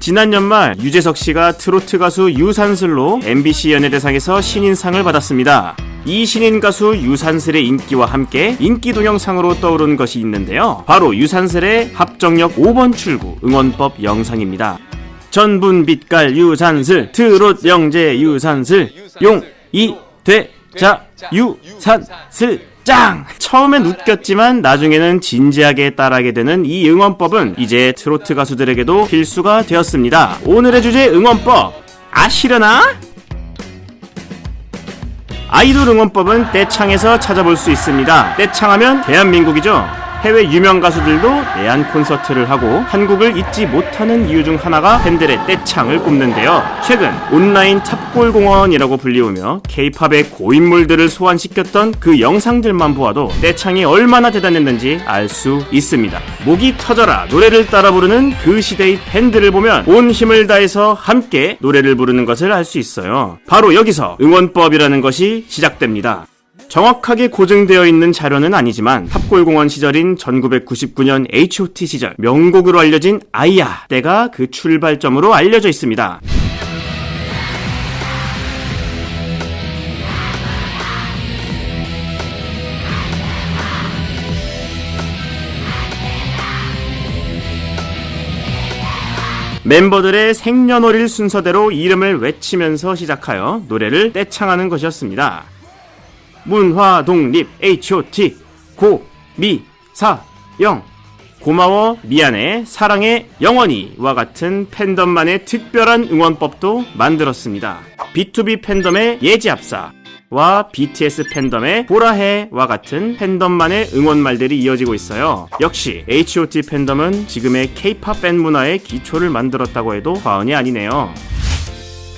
지난 연말 유재석 씨가 트로트 가수 유산슬로 MBC 연예대상에서 신인상을 받았습니다. 이 신인 가수 유산슬의 인기와 함께 인기 동영상으로 떠오른 것이 있는데요. 바로 유산슬의 합정역 5번 출구 응원법 영상입니다. 전분 빛깔 유산슬, 트롯 영재 유산슬, 용, 이, 돼, 자, 유산슬 짱! 처음엔 웃겼지만 나중에는 진지하게 따라하게 되는 이 응원법은 이제 트로트 가수들에게도 필수가 되었습니다. 오늘의 주제 응원법 아시려나? 아이돌 응원법은 떼창에서 찾아볼 수 있습니다. 떼창하면 대한민국이죠. 해외 유명 가수들도 내한 콘서트를 하고 한국을 잊지 못하는 이유 중 하나가 팬들의 떼창을 꼽는데요. 최근 온라인 탑골공원이라고 불리우며 K-팝의 고인물들을 소환시켰던 그 영상들만 보아도 떼창이 얼마나 대단했는지 알 수 있습니다. 목이 터져라 노래를 따라 부르는 그 시대의 팬들을 보면 온 힘을 다해서 함께 노래를 부르는 것을 알 수 있어요. 바로 여기서 응원법이라는 것이 시작됩니다. 정확하게 고증되어 있는 자료는 아니지만 탑골공원 시절인 1999년 H.O.T 시절 명곡으로 알려진 아이야 때가 그 출발점으로 알려져 있습니다. 멤버들의 생년월일 순서대로 이름을 외치면서 시작하여 노래를 떼창하는 것이었습니다. 문화, 독립, H.O.T, 고, 미, 사, 영, 고마워, 미안해, 사랑해, 영원히와 같은 팬덤만의 특별한 응원법도 만들었습니다. B2B 팬덤의 예지합사와 BTS 팬덤의 보라해와 같은 팬덤만의 응원말들이 이어지고 있어요. 역시 H.O.T 팬덤은 지금의 K-팝 팬 문화의 기초를 만들었다고 해도 과언이 아니네요.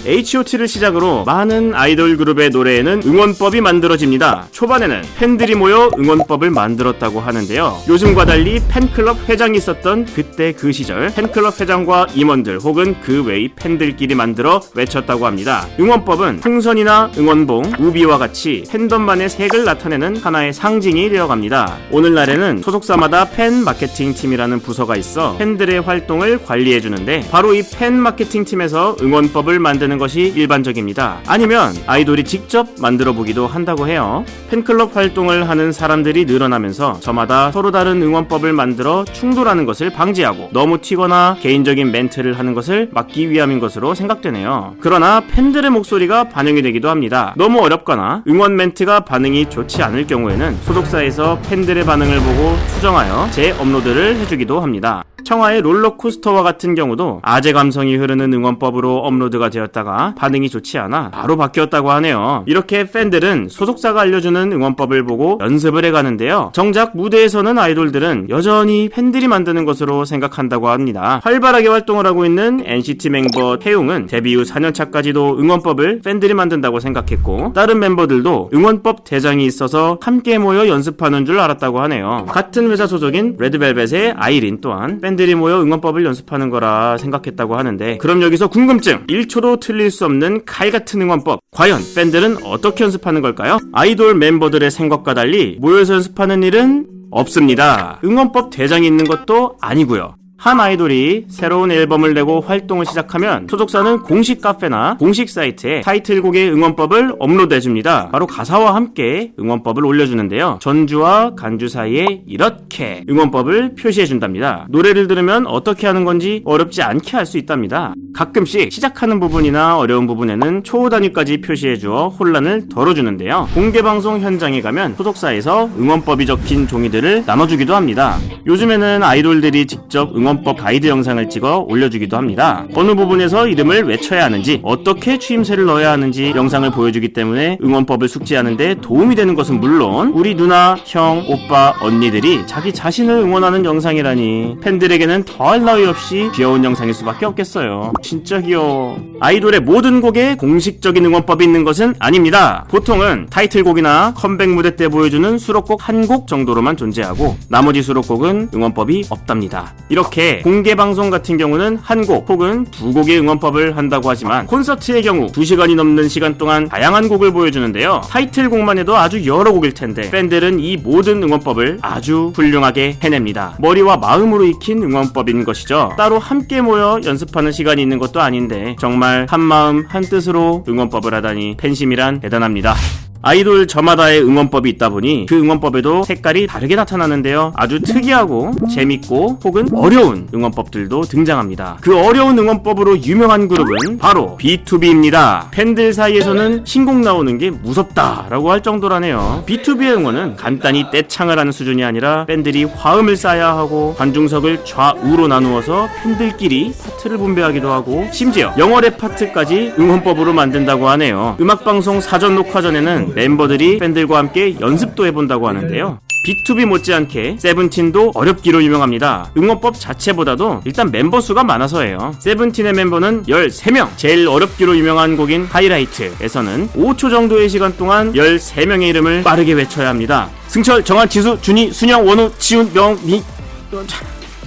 H.O.T를 시작으로 많은 아이돌 그룹의 노래에는 응원법이 만들어집니다. 초반에는 팬들이 모여 응원법을 만들었다고 하는데요. 요즘과 달리 팬클럽 회장이 있었던 그때 그 시절 팬클럽 회장과 임원들 혹은 그 외의 팬들끼리 만들어 외쳤다고 합니다. 응원법은 풍선이나 응원봉, 우비와 같이 팬덤만의 색을 나타내는 하나의 상징이 되어갑니다. 오늘날에는 소속사마다 팬 마케팅 팀이라는 부서가 있어 팬들의 활동을 관리해주는데 바로 이 팬 마케팅 팀에서 응원법을 만드는 것이 일반적입니다. 아니면 아이돌이 직접 만들어 보기도 한다고 해요. 팬클럽 활동을 하는 사람들이 늘어나면서 저마다 서로 다른 응원법을 만들어 충돌하는 것을 방지하고 너무 튀거나 개인적인 멘트를 하는 것을 막기 위함인 것으로 생각되네요. 그러나 팬들의 목소리가 반영이 되기도 합니다. 너무 어렵거나 응원 멘트가 반응이 좋지 않을 경우에는 소속사에서 팬들의 반응을 보고 수정하여 재업로드를 해주기도 합니다. 청하의 롤러코스터와 같은 경우도 아재 감성이 흐르는 응원법으로 업로드가 되었다가 반응이 좋지 않아 바로 바뀌었다고 하네요. 이렇게 팬들은 소속사가 알려주는 응원법을 보고 연습을 해가는데요. 정작 무대에서는 아이돌들은 여전히 팬들이 만드는 것으로 생각한다고 합니다. 활발하게 활동을 하고 있는 NCT 멤버 태용은 데뷔 후 4년차까지도 응원법을 팬들이 만든다고 생각했고 다른 멤버들도 응원법 대장이 있어서 함께 모여 연습하는 줄 알았다고 하네요. 같은 회사 소속인 레드벨벳의 아이린 또한 팬들이 모여 응원법을 연습하는 거라 생각했다고 하는데 그럼 여기서 궁금증 1초도 틀릴 수 없는 칼같은 응원법 과연 팬들은 어떻게 연습하는 걸까요? 아이돌 멤버들의 생각과 달리 모여서 연습하는 일은 없습니다. 응원법 대장이 있는 것도 아니고요. 한 아이돌이 새로운 앨범을 내고 활동을 시작하면 소속사는 공식 카페나 공식 사이트에 타이틀곡의 응원법을 업로드해줍니다. 바로 가사와 함께 응원법을 올려주는데요. 전주와 간주 사이에 이렇게 응원법을 표시해준답니다. 노래를 들으면 어떻게 하는 건지 어렵지 않게 할 수 있답니다. 가끔씩 시작하는 부분이나 어려운 부분에는 초 단위까지 표시해주어 혼란을 덜어주는데요. 공개방송 현장에 가면 소속사에서 응원법이 적힌 종이들을 나눠주기도 합니다. 요즘에는 아이돌들이 직접 응원법 가이드 영상을 찍어 올려주기도 합니다. 어느 부분에서 이름을 외쳐야 하는지 어떻게 추임새를 넣어야 하는지 영상을 보여주기 때문에 응원법을 숙지하는데 도움이 되는 것은 물론 우리 누나, 형, 오빠, 언니들이 자기 자신을 응원하는 영상이라니 팬들에게는 더할 나위 없이 귀여운 영상일 수밖에 없겠어요. 진짜 귀여워. 아이돌의 모든 곡에 공식적인 응원법이 있는 것은 아닙니다. 보통은 타이틀곡이나 컴백 무대 때 보여주는 수록곡 한 곡 정도로만 존재하고 나머지 수록곡은 응원법이 없답니다. 이렇게 이렇게 공개 방송 같은 경우는 한 곡 혹은 두 곡의 응원법을 한다고 하지만 콘서트의 경우 2시간이 넘는 시간 동안 다양한 곡을 보여주는데요. 타이틀곡만 해도 아주 여러 곡일 텐데 팬들은 이 모든 응원법을 아주 훌륭하게 해냅니다. 머리와 마음으로 익힌 응원법인 것이죠. 따로 함께 모여 연습하는 시간이 있는 것도 아닌데 정말 한마음 한뜻으로 응원법을 하다니 팬심이란 대단합니다. 아이돌 저마다의 응원법이 있다 보니 그 응원법에도 색깔이 다르게 나타나는데요. 아주 특이하고 재밌고 혹은 어려운 응원법들도 등장합니다. 그 어려운 응원법으로 유명한 그룹은 바로 B2B입니다. 팬들 사이에서는 신곡 나오는 게 무섭다라고 할 정도라네요. B2B의 응원은 간단히 떼창을 하는 수준이 아니라 팬들이 화음을 쌓아야 하고 관중석을 좌우로 나누어서 팬들끼리 파트를 분배하기도 하고 심지어 영어 랩 파트까지 응원법으로 만든다고 하네요. 음악방송 사전 녹화 전에는 멤버들이 팬들과 함께 연습도 해본다고 하는데요. B2B 못지않게 세븐틴도 어렵기로 유명합니다. 응원법 자체보다도 일단 멤버 수가 많아서예요. 세븐틴의 멤버는 13명. 제일 어렵기로 유명한 곡인 하이라이트에서는 5초 정도의 시간 동안 13명의 이름을 빠르게 외쳐야 합니다. 승철, 정한, 지수, 준희, 순영, 원우, 지훈, 명희.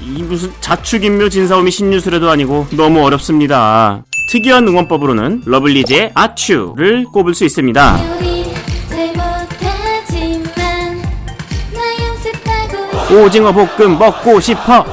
이 무슨 자축인묘 진사오미 신유술에도 아니고 너무 어렵습니다. 특이한 응원법으로는 러블리즈의 아츄를 꼽을 수 있습니다. 오징어 볶음 먹고 싶어.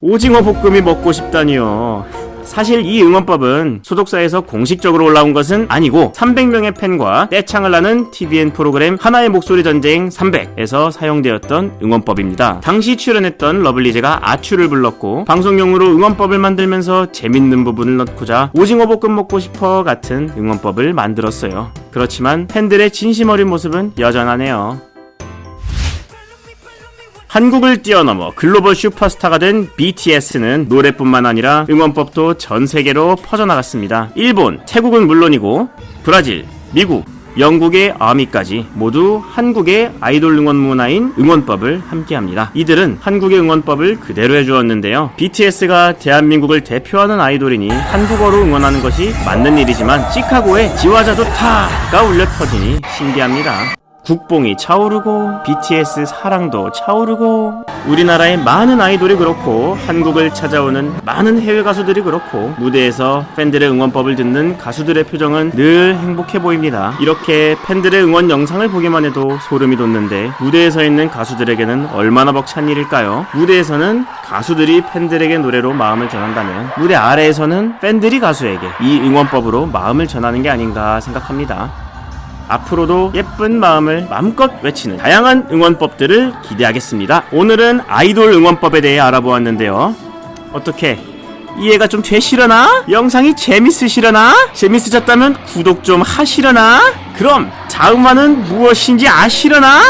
오징어 볶음이 먹고 싶다니요. 사실 이 응원법은 소속사에서 공식적으로 올라온 것은 아니고 300명의 팬과 떼창을 하는 TVN 프로그램 하나의 목소리 전쟁 300에서 사용되었던 응원법입니다. 당시 출연했던 러블리즈가 아츄를 불렀고 방송용으로 응원법을 만들면서 재밌는 부분을 넣고자 오징어 볶음 먹고 싶어 같은 응원법을 만들었어요. 그렇지만 팬들의 진심 어린 모습은 여전하네요. 한국을 뛰어넘어 글로벌 슈퍼스타가 된 BTS는 노래뿐만 아니라 응원법도 전 세계로 퍼져나갔습니다. 일본, 태국은 물론이고 브라질, 미국, 영국의 아미까지 모두 한국의 아이돌 응원 문화인 응원법을 함께합니다. 이들은 한국의 응원법을 그대로 해주었는데요. BTS가 대한민국을 대표하는 아이돌이니 한국어로 응원하는 것이 맞는 일이지만 시카고에 지화자 좋다가 울려 퍼지니 신기합니다. 국뽕이 차오르고 BTS 사랑도 차오르고 우리나라의 많은 아이돌이 그렇고 한국을 찾아오는 많은 해외 가수들이 그렇고 무대에서 팬들의 응원법을 듣는 가수들의 표정은 늘 행복해 보입니다. 이렇게 팬들의 응원 영상을 보기만 해도 소름이 돋는데 무대에 서 있는 가수들에게는 얼마나 벅찬 일일까요? 무대에서는 가수들이 팬들에게 노래로 마음을 전한다면 무대 아래에서는 팬들이 가수에게 이 응원법으로 마음을 전하는 게 아닌가 생각합니다. 앞으로도 예쁜 마음을 마음껏 외치는 다양한 응원법들을 기대하겠습니다. 오늘은 아이돌 응원법에 대해 알아보았는데요. 어떻게 이해가 좀 되시려나? 영상이 재밌으시려나? 재밌으셨다면 구독 좀 하시려나? 그럼 다음 화는 무엇인지 아시려나?